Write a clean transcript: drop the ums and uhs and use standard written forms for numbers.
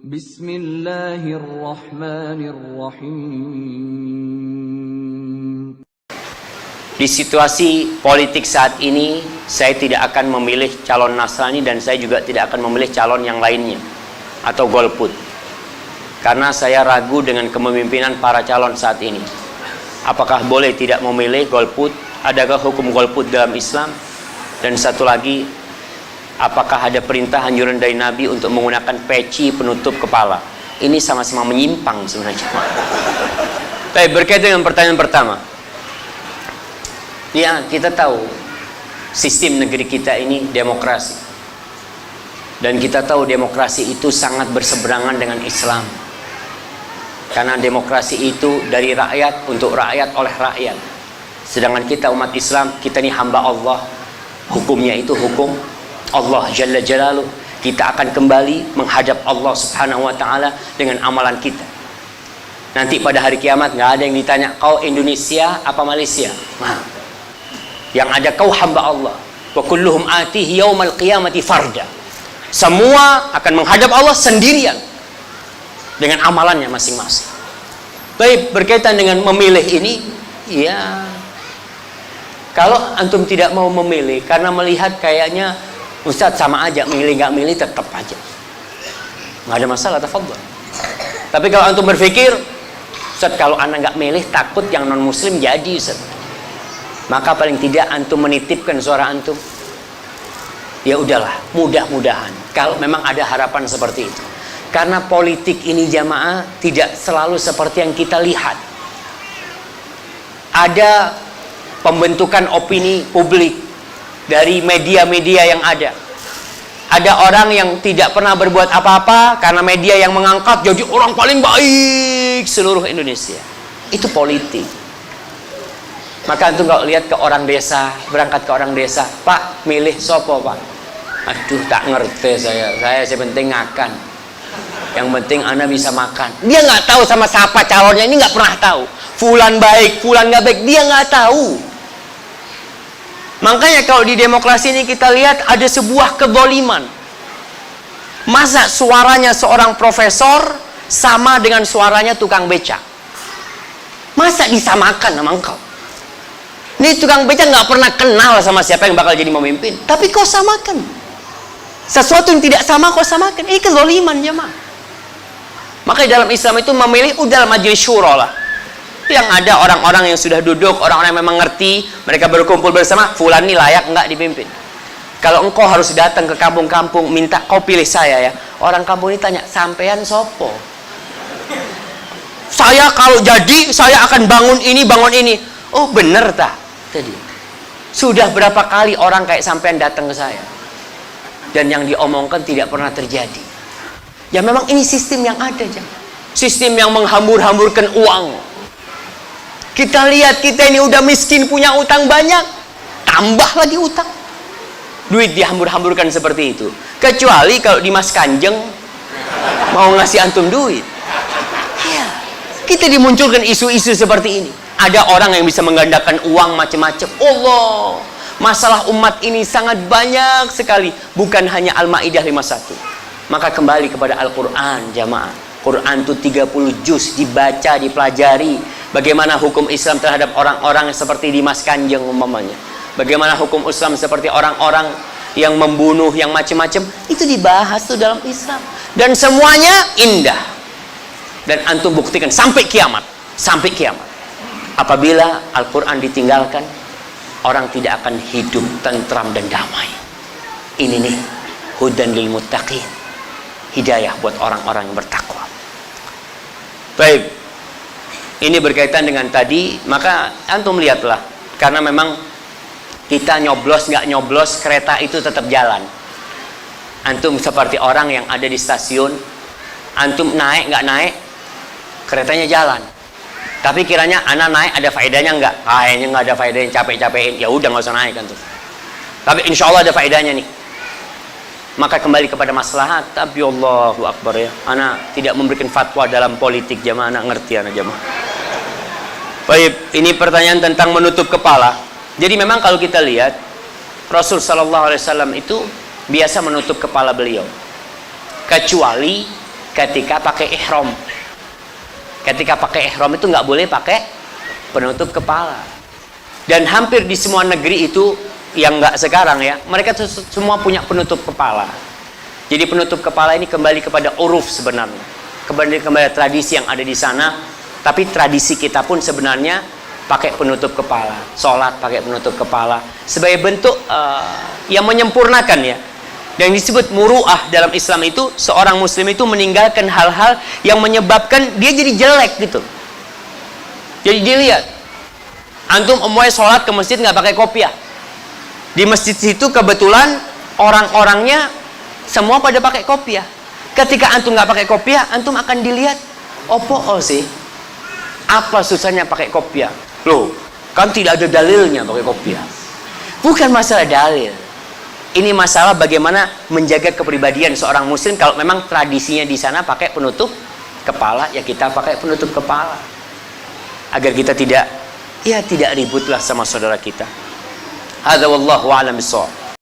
Bismillahirrahmanirrahim. Di situasi politik saat ini, saya tidak akan memilih calon Nasrani dan saya juga tidak akan memilih calon yang lainnya atau golput. Karena saya ragu dengan kepemimpinan para calon saat ini. Apakah boleh tidak memilih golput? Adakah hukum golput dalam Islam? Dan satu lagi, apakah ada perintah anjuran dari Nabi untuk menggunakan peci penutup kepala? Ini sama-sama menyimpang sebenarnya. Baik, berkaitan dengan pertanyaan pertama. Ya, kita tahu sistem negeri kita ini demokrasi. Dan kita tahu demokrasi itu sangat berseberangan dengan Islam. Karena demokrasi itu dari rakyat, untuk rakyat, oleh rakyat. Sedangkan kita umat Islam, kita ini hamba Allah. Hukumnya itu hukum Allah Jalla Jalaluh. Kita akan kembali menghadap Allah Subhanahu wa ta'ala dengan amalan kita. Nanti pada hari kiamat nggak ada yang ditanya, kau Indonesia apa Malaysia? Nah, yang ada kau hamba Allah. Wa kulluhum atihi yaumal qiyamati farda. Semua akan menghadap Allah sendirian dengan amalannya masing-masing. Baik, berkaitan dengan memilih ini, ya, kalau antum tidak mau memilih karena melihat kayaknya Ustadz sama aja, milih nggak milih tetap aja, nggak ada masalah, tafadhol. Tapi kalau antum berpikir, Ustadz kalau anak nggak milih takut yang non muslim jadi Ustadz, maka paling tidak antum menitipkan suara antum. Ya udahlah, mudah-mudahan kalau memang ada harapan seperti itu. Karena politik ini jamaah tidak selalu seperti yang kita lihat. Ada pembentukan opini publik dari media-media yang ada. Ada orang yang tidak pernah berbuat apa-apa karena media yang mengangkat jadi orang paling baik seluruh Indonesia. Itu politik. Maka antum kalau lihat ke orang desa, berangkat ke orang desa, Pak, milih sopo Pak? Aduh, tak ngerti saya sepenting makan. Yang penting ana bisa makan. Dia nggak tahu sama siapa calonnya, ini nggak pernah tahu. Fulan baik, fulan nggak baik, dia nggak tahu. Makanya kalau di demokrasi ini kita lihat ada sebuah kezaliman. Masa suaranya seorang profesor sama dengan suaranya tukang becak? Masa disamakan sama engkau? Ini tukang becak nggak pernah kenal sama siapa yang bakal jadi pemimpin, tapi kau samakan. Sesuatu yang tidak sama kau samakan. Ini kezaliman jemaah. Makanya dalam Islam itu memilih udah majelis syura lah. Yang ada orang-orang yang sudah duduk, orang-orang yang memang ngerti, mereka berkumpul bersama, fulan ini layak enggak dipimpin. Kalau engkau harus datang ke kampung-kampung minta kau pilih saya ya, orang kampung ini tanya, sampean sopo? Saya kalau jadi saya akan bangun ini. Oh bener tak? Tadi sudah berapa kali orang kayak sampean datang ke saya dan yang diomongkan tidak pernah terjadi. Ya memang ini sistem yang ada, sistem yang menghambur-hamburkan uang. Kita lihat kita ini udah miskin, punya utang banyak, tambah lagi utang. Duit dihambur-hamburkan seperti itu. Kecuali kalau di Mas Kanjeng mau ngasih antum duit. Ya, kita dimunculkan isu-isu seperti ini. Ada orang yang bisa menggandakan uang macam-macam. Allah, masalah umat ini sangat banyak sekali. Bukan hanya Al-Maidah 51. Maka kembali kepada Al-Quran jamaah. Quran itu 30 juz, dibaca, dipelajari. Bagaimana hukum Islam terhadap orang-orang seperti Dimas Kanjeng umpamanya. Bagaimana hukum Islam seperti orang-orang yang membunuh, yang macam-macam. Itu dibahas tuh dalam Islam. Dan semuanya indah. Dan antum buktikan sampai kiamat. Sampai kiamat. Apabila Al-Quran ditinggalkan, orang tidak akan hidup tentram dan damai. Ini nih, hudan lil muttaqin. Hidayah buat orang-orang yang bertakwa. Baik, ini berkaitan dengan tadi, maka antum lihatlah, karena memang kita nyoblos nggak nyoblos, kereta itu tetap jalan. Antum seperti orang yang ada di stasiun, antum naik nggak naik, keretanya jalan. Tapi kiranya anak naik ada faedahnya nggak? Kayaknya nggak ada faedahnya, capek-capekin, ya udah nggak usah naik antum. Tapi insya Allah ada faedahnya nih. Maka kembali kepada maslahat. Tapi Allahu Akbar ya, anak tidak memberikan fatwa dalam politik jamaah, anak ngerti anak jamaah. Baik, ini pertanyaan tentang menutup kepala. Jadi memang kalau kita lihat Rasul Sallallahu Alaihi Wasallam itu biasa menutup kepala beliau, kecuali ketika pakai ihram. Ketika pakai ihram itu nggak boleh pakai penutup kepala. Dan hampir di semua negeri itu, yang nggak sekarang ya, mereka semua punya penutup kepala. Jadi penutup kepala ini kembali kepada uruf sebenarnya, kembali kepada tradisi yang ada di sana. Tapi tradisi kita pun sebenarnya pakai penutup kepala, sholat pakai penutup kepala sebagai bentuk yang menyempurnakan ya. Dan disebut muru'ah dalam Islam itu, seorang muslim itu meninggalkan hal-hal yang menyebabkan dia jadi jelek gitu. Jadi dilihat, antum semuanya sholat ke masjid nggak pakai kopiah. Di masjid itu kebetulan orang-orangnya semua pada pakai kopiah. Ketika antum nggak pakai kopiah, antum akan dilihat, opo sih? Apa susahnya pakai kopiah? Loh, kan tidak ada dalilnya pakai kopiah. Bukan masalah dalil. Ini masalah bagaimana menjaga kepribadian seorang muslim. Kalau memang tradisinya di sana pakai penutup kepala, ya kita pakai penutup kepala. Agar kita tidak ributlah sama saudara kita. Hadza wallahu a'lam bissawab.